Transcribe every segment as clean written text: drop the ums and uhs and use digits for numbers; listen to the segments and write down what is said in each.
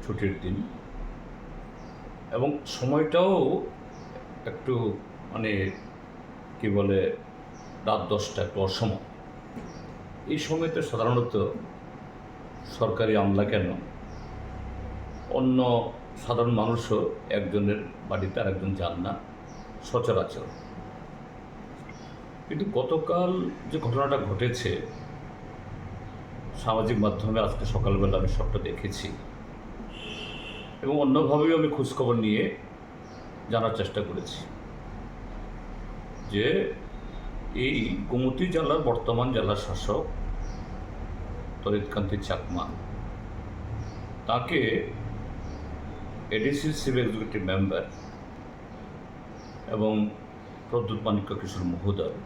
ছুটির দিন এবং সময়টাও একটু মানে কি বলে রাত 10টা একটু অসময়। এই সময়তে সাধারণত সরকারি আমলা কেন অন্য সাধারণ মানুষও একজনের বাড়িতে আর একজন যান না সচরাচর। কিন্তু গতকাল যে ঘটনাটা ঘটেছে সামাজিক মাধ্যমে আজকে সকালবেলা আমি সবটা দেখেছি এবং অন্যভাবেও আমি খোঁজখবর নিয়ে জানার চেষ্টা করেছি যে এই গোমতী জেলার বর্তমান জেলা শাসক তরিৎকান্তি চাকমা তাকে এডিসি চিফ এক্সিকিউটিভ মেম্বার এবং প্রদ্যুৎ মাণিক্য কিশোর মহোদয়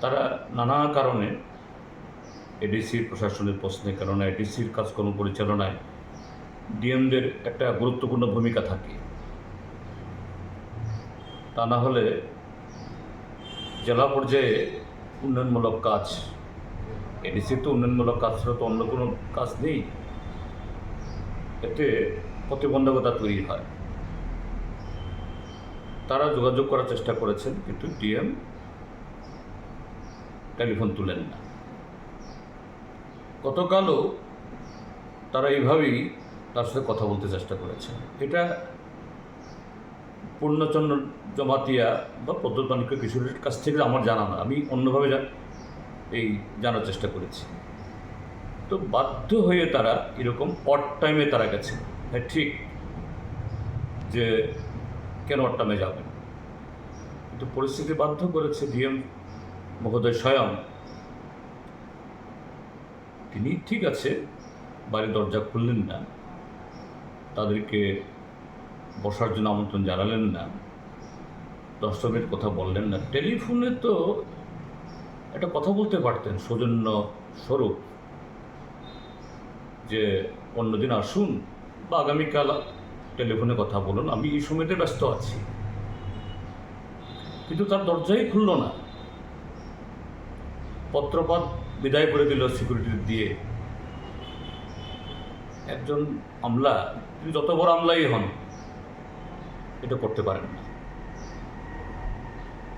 তারা নানা কারণে এডিসির প্রশাসনের প্রশ্নের কারণে এডিসির কাজকর্ম পরিচালনায় ডিএমদের একটা গুরুত্বপূর্ণ ভূমিকা থাকে। তা না হলে জেলা পর্যায়ে উন্নয়নমূলক কাজ এডিসির তো উন্নয়নমূলক কাজ ছাড়া তো অন্য কোনো কাজ নেই, এতে প্রতিবন্ধকতা তৈরি হয়। তারা যোগাযোগ করার চেষ্টা করেছেন কিন্তু ডিএম টেলিফোন তুলেন না। গতকালও তারা এইভাবেই তার সাথে কথা বলতে চেষ্টা করেছেন। এটা পূর্ণচন্দ্র জমাতিয়া বা প্রদ্যুৎ মাণিক্য কিশোরের কাছ থেকে আমার জানা না, আমি অন্যভাবে জানার চেষ্টা করেছি। তো বাধ্য হয়ে তারা এরকম অড টাইমে তারা গেছে। হ্যাঁ ঠিক যে কেন অড টাইমে যাবেন, কিন্তু পরিস্থিতি বাধ্য করেছে। ডিএম মহোদয় স্বয়ং তিনি ঠিক আছে বাড়ির দরজা খুললেন না, তাদেরকে বসার জন্য আমন্ত্রণ জানালেন না, 10 মিনিট কথা বললেন না। টেলিফোনে তো একটা কথা বলতে পারতেন সৌজন্য স্বরূপ যে অন্যদিন আসুন বা আগামীকাল টেলিফোনে কথা বলুন, আমি এই সময়তে ব্যস্ত আছি। কিন্তু তার দরজাই খুলল না, পত্রপাত বিদায় করে দিল সিকিউরিটি দিয়ে। একজন আমলা, তিনি যত বড় আমলাই হন, এটা করতে পারেন না।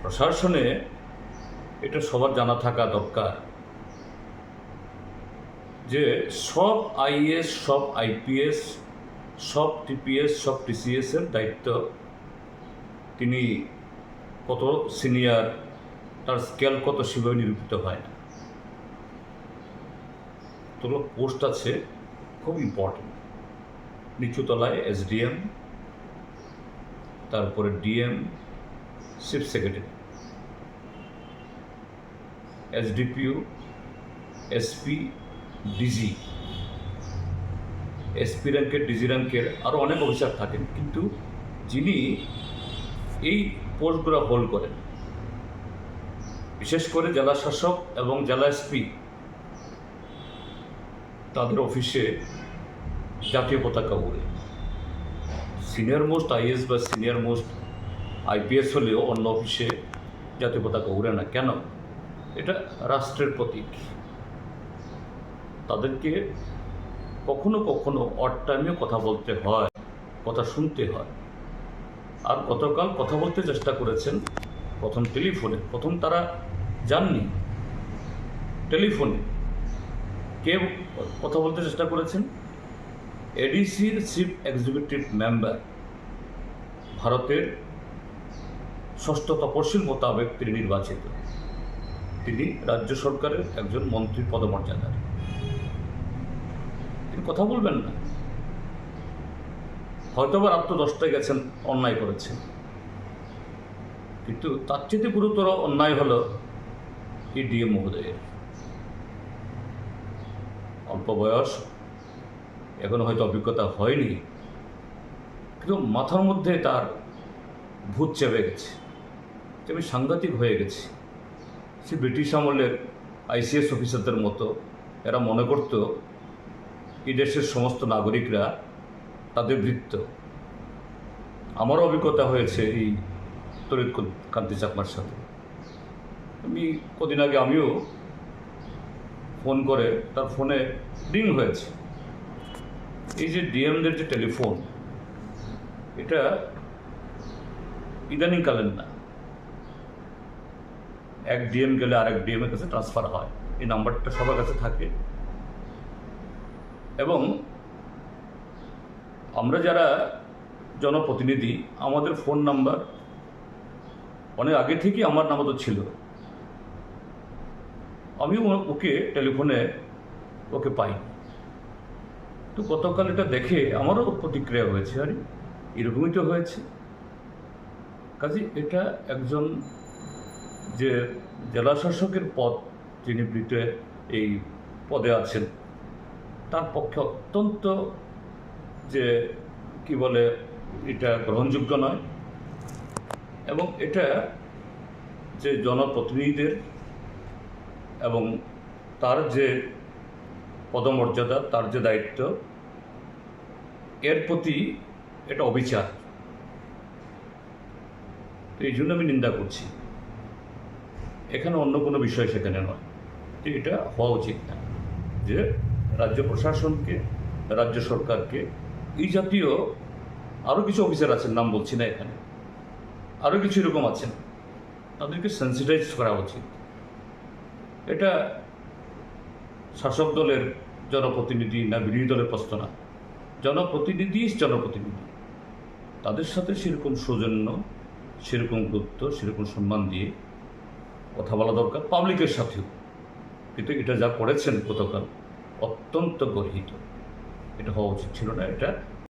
প্রশাসনে এটা সবার জানা থাকা দরকার যে সব আইএস, সব আইপিএস, সব টিপিএস, সব টিসিএসের দায়িত্ব তিনি কত সিনিয়র, তার স্কেল কত সেভাবে নিরূপিত হয় না। তোগুলো পোস্ট আছে খুব ইম্পর্টেন্ট। নিচুতলায় এসডিএম, তারপরে DM, chief secretary, SDPO, SP, DG, SP র্যাঙ্কের, ডিজি র্যাঙ্কের আরও অনেক অফিসার থাকেন, কিন্তু যিনি এই পোস্টগুলো হোল্ড করেন, বিশেষ করে জেলা শাসক এবং জেলা এসপি, তাদের অফিসে জাতীয় পতাকা উড়ে। সিনিয়র মোস্ট আইএস বা সিনিয়র মোস্ট আইপিএস হলেও অন্য অফিসে জাতীয় পতাকা উড়ে না কেন? এটা রাষ্ট্রের প্রতীক। তাদেরকে কখনো কখনো অড টাইমেও কথা বলতে হয়, কথা শুনতে হয়। আর গতকাল কথা বলতে চেষ্টা করেছেন প্রথম টেলিফোনে, প্রথম তারা যাননি টেলিফোনে। কে কথা বলতে চেষ্টা করেছেন? এডিসির চিফ এক্সিকিউটিভ মেম্বার, ভারতের 6ষ্ঠ তপশিল মোতাবেক তিনি নির্বাচিত। তিনি রাজ্য সরকারের একজন মন্ত্রী পদমর্যাদার। তিনি কথা বলবেন না? হয়তো বা রাত্র 10টায় গেছেন, অন্যায় করেছেন, কিন্তু তার চেয়ে গুরুতর অন্যায় হলো এই ডিএম মহোদয়ের। অল্প বয়স, এখনো হয়তো অভিজ্ঞতা হয়নি, কিন্তু মাথার মধ্যে তার ভূত চেপে গেছে, আমি সাংঘাতিক হয়ে গেছি। সে ব্রিটিশ আমলের আইসিএস অফিসারদের মতো এরা মনে করত এই দেশের সমস্ত নাগরিকরা তাদের ভৃত্য। আমারও অভিজ্ঞতা হয়েছে এই তরিৎকান্তি চাকমার সাথে। আমি কদিন আগে আমিও ফোন করে, তার ফোনে রিং হয়েছে, এই যে ডিএমদের যে টেলিফোন, এটা ইদানিংকালের না, এক ডিএম গেলে আরেক ডিএমের কাছে ট্রান্সফার হয়, এই নাম্বারটা সবার কাছে থাকে। এবং আমরা যারা জনপ্রতিনিধি, আমাদের ফোন নাম্বার অনেক আগে থেকেই আমার নামও তো ছিল, আমিও ওকে টেলিফোনে ওকে পাই। তো গতকাল এটা দেখে আমারও প্রতিক্রিয়া হয়েছে, আরে এরকমই তো হয়েছে। কাজে এটা একজন যে জেলা শাসকের পদ, যিনি এই পদে আছেন, তার পক্ষে অত্যন্ত যে কি বলে, এটা গ্রহণযোগ্য নয়। এবং এটা যে জনপ্রতিনিধিদের এবং তার যে পদমর্যাদা, তার যে দায়িত্ব, এর প্রতি এটা অবিচার। এই জন্য আমি নিন্দা করছি। এখানে অন্য কোনো বিষয় সেখানে নয়, যে এটা হওয়া উচিত না, যে রাজ্য প্রশাসনকে, রাজ্য সরকারকে, এই জাতীয় আরও কিছু অফিসার আছেন, নাম বলছি না এখানে, আরও কিছু এরকম আছেন, তাদেরকে সেন্সিটাইজ করা উচিত। এটা শাসক দলের জনপ্রতিনিধি না বিরোধী দলের প্রশ্ন না, জনপ্রতিনিধি, তাদের সাথে সেরকম সৌজন্য, সেরকম গুরুত্ব, সেরকম সম্মান দিয়ে কথা বলা দরকার, পাবলিকের সাথেও। কিন্তু এটা যা করেছেন গতকাল, অত্যন্ত গর্হিত, এটা হওয়া উচিত ছিল না। এটা